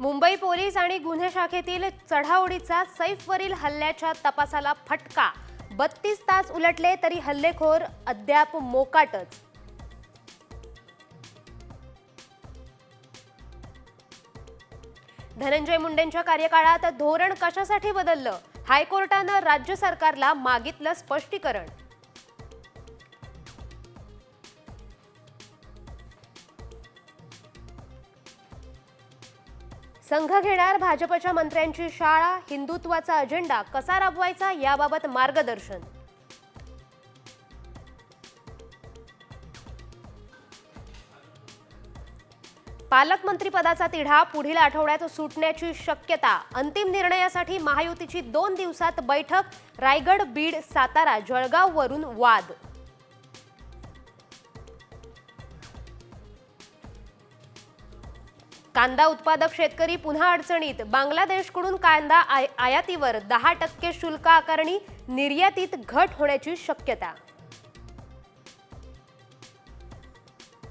Mumbai police आणि गुन्हे शाखेतील चढाओढीचा सैफवरील हल्ल्याच्या तपासाला फटका। 32 तास उलटले तरी हल्लेखोर अद्याप मोकाटच। धनंजय मुंडेंच्या कार्यकाळात धोरण कशासाठी बदललं? हायकोर्टानं राज्य सरकारला मागितलं स्पष्टीकरण। संघ घेणार भाजपच्या मंत्र्यांची शाळा, हिंदुत्वाचा अजेंडा कसा राबवायचा याबाबत मार्गदर्शन। पालकमंत्रीपदाचा तिढा पुढील आठवड्यात सुटण्याची शक्यता। अंतिम निर्णयासाठी महायुतीची 2 दिवसात बैठक। रायगड, बीड, सातारा, जळगाव वरून वाद। कांदा उत्पादक शेतकरी पुन्हा अडचणीत। बांगलादेशकडून कांदा आयातीवर 10% शुल्क आकारणी। निर्यातीत घट होण्याची शक्यता।